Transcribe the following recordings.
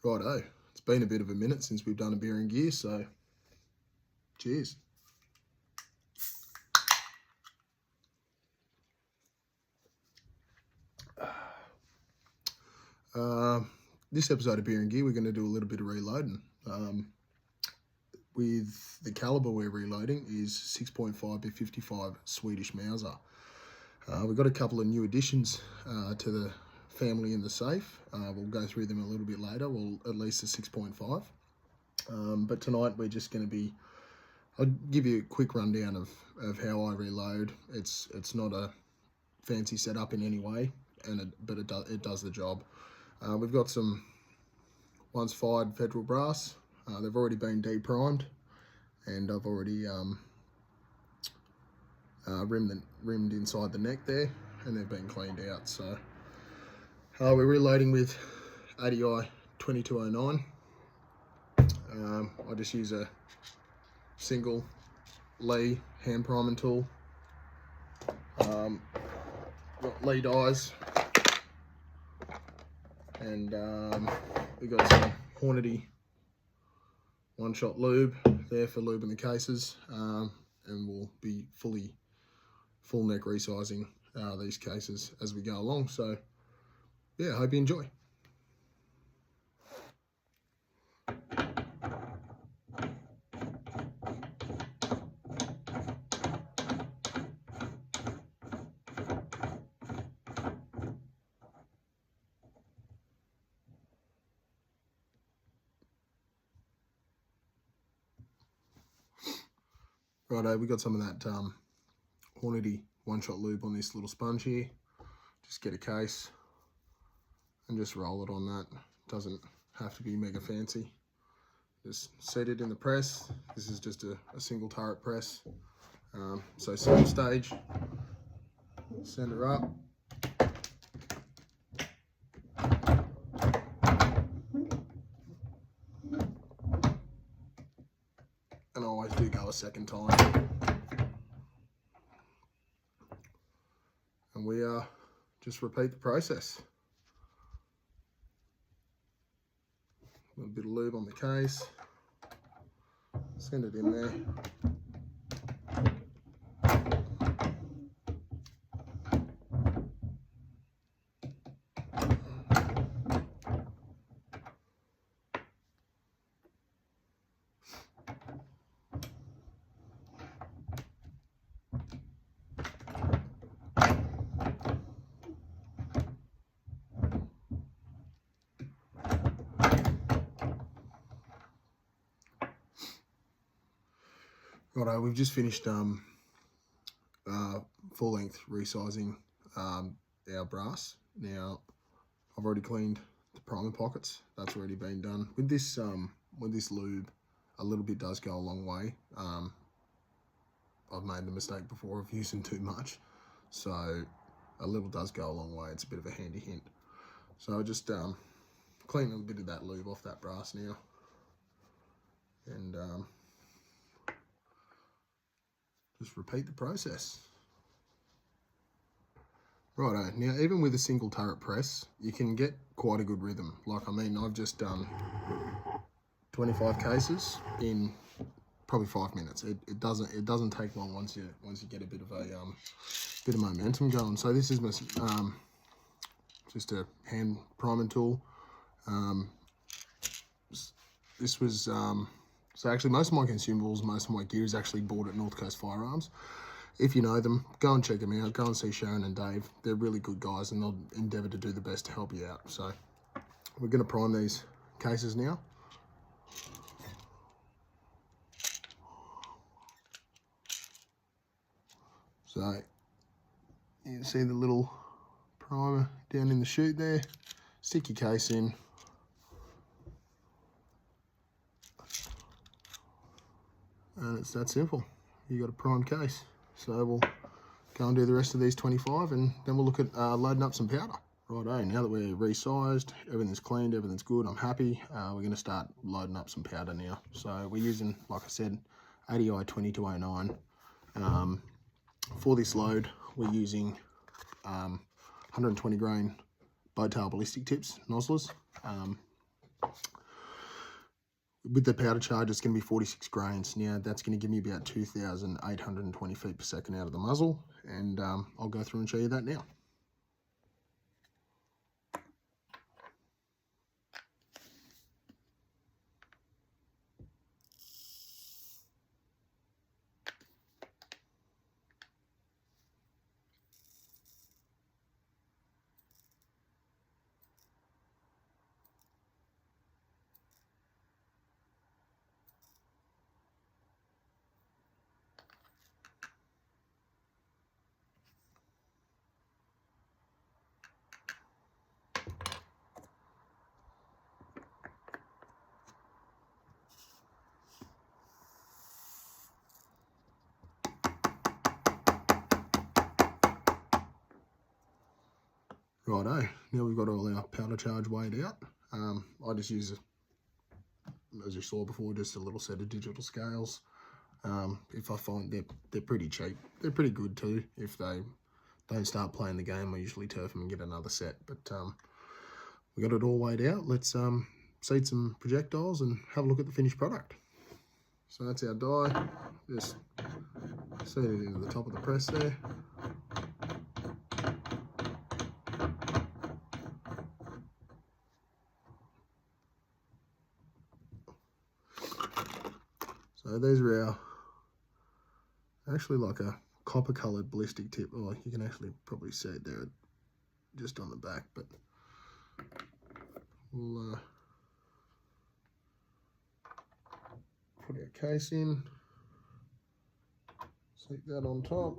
Righto, it's been a bit of a minute since we've done a beer and gear, so cheers. This episode of Beer and Gear, we're going to do a little bit of reloading. With the caliber we're reloading is 6.5 by 55 Swedish Mauser. We've got a couple of new additions to the family in the safe. We'll go through them a little bit later, well, at least the 6.5. But tonight we're just going to be, I'll give you a quick rundown of how I reload. It's not a fancy setup in any way, but it does the job. We've got some once fired Federal Brass. They've already been deprimed, and I've already rimmed inside the neck there, and they've been cleaned out. So we're reloading with ADI 2209. I just use a single Lee hand priming tool. Got Lee dies, and we got some Hornady one-shot lube there for lubing the cases, and we'll be full neck resizing these cases as we go along. So yeah, hope you enjoy. Righto, we got some of that Hornady one-shot lube on this little sponge here. Just get a case and just roll it on that. Doesn't have to be mega fancy. Just set it in the press. This is just a single turret press. So single stage, send her up. And I always do go a second time. And we just repeat the process. A little bit of lube on the case. Send it in there. Righto, we've just finished full length resizing our brass. Now I've already cleaned the primer pockets. That's already been done. With this lube, a little bit does go a long way. I've made the mistake before of using too much, so a little does go a long way. It's a bit of a handy hint. So I just clean a bit of that lube off that brass now, and just repeat the process. Righto, now even with a single turret press, you can get quite a good rhythm. Like, I mean, I've just done 25 cases in probably 5 minutes. It doesn't take long once you get a bit of momentum going. So this is my just a hand priming tool. This was so actually most of my consumables, most of my gear is actually bought at North Coast Firearms. If you know them, go and check them out. Go and see Sharon and Dave. They're really good guys, and they'll endeavour to do the best to help you out. So we're going to prime these cases now. So you can see the little primer down in the chute there. Stick your case in. And it's that simple. You got a primed case. So we'll go and do the rest of these 25, and then we'll look at loading up some powder. Righto, now that we're resized, everything's cleaned, everything's good, I'm happy. We're going to start loading up some powder now. So we're using, like I said, ADI 2209. For this load, we're using 120 grain bowtail ballistic tips nozzlers. With the powder charge, it's going to be 46 grains. Now, that's going to give me about 2,820 feet per second out of the muzzle, and I'll go through and show you that now. Righto, now we've got all our powder charge weighed out. I just use, as you saw before, just a little set of digital scales. If I find they're pretty cheap, they're pretty good too. If they don't start playing the game, I usually turf them and get another set. But we got it all weighed out. Let's seed some projectiles and have a look at the finished product. So that's our die. Just seed it into the top of the press there. So these are our, actually like a copper coloured ballistic tip. Oh, you can actually probably see it there just on the back, but we'll put our case in, stick that on top.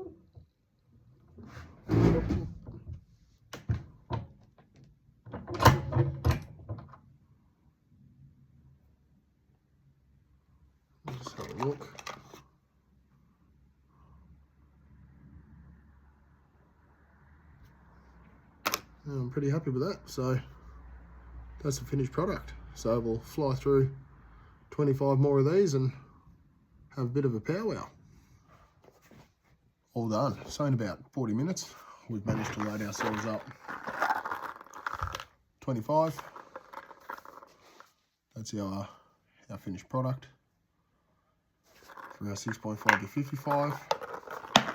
Just have a look. I'm pretty happy with that. So that's the finished product. So we'll fly through 25 more of these and have a bit of a powwow. All done. So in about 40 minutes, we've managed to load ourselves up 25. That's our finished product for our 6.5 to 55.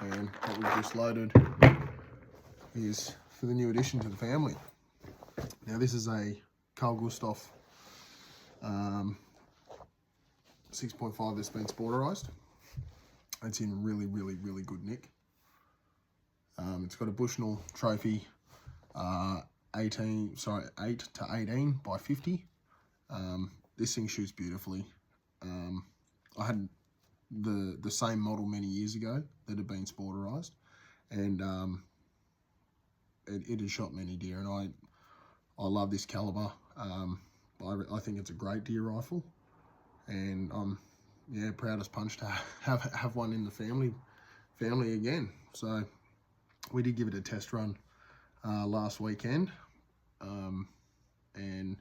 And what we've just loaded is for the new addition to the family. Now this is a Carl Gustaf 6.5 that's been sporterized. It's in really good nick. It's got a Bushnell Trophy 8 to 18 by 50. This thing shoots beautifully. I had the same model many years ago that had been sporterized, and it has shot many deer, and I love this caliber. I think it's a great deer rifle, and I'm proud as punch to have one in the family again. So we did give it a test run last weekend, and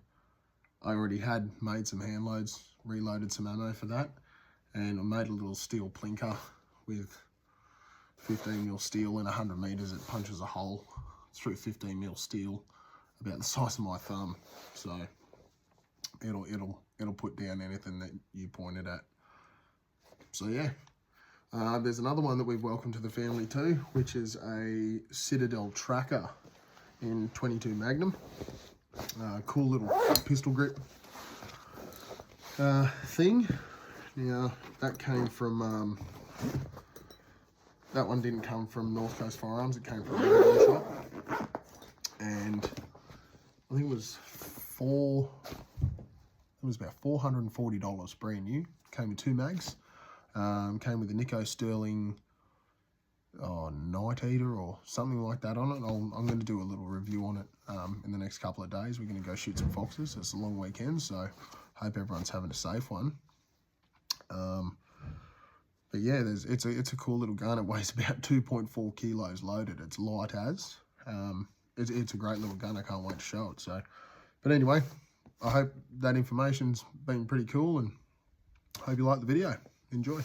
I already had made some hand loads, reloaded some ammo for that, and I made a little steel plinker with 15mm steel, and 100 meters it punches a hole through 15mm steel about the size of my thumb. So it'll put down anything that you pointed at. So yeah, there's another one that we've welcomed to the family too, which is a Citadel Tracker in 22 Magnum. Cool little pistol grip thing. Now that came from that one didn't come from North Coast Firearms. It came from a gun shop, and I think it was about $440 brand new. Came with 2 mags. Came with a Nico Sterling Night Eater or something like that on it. I'm going to do a little review on it in the next couple of days. We're going to go shoot some foxes. It's a long weekend, so hope everyone's having a safe one. But yeah, it's a cool little gun. It weighs about 2.4 kilos loaded. It's light as. It's a great little gun. I can't wait to show it. So, but anyway, I hope that information's been pretty cool, and hope you like the video. Enjoy.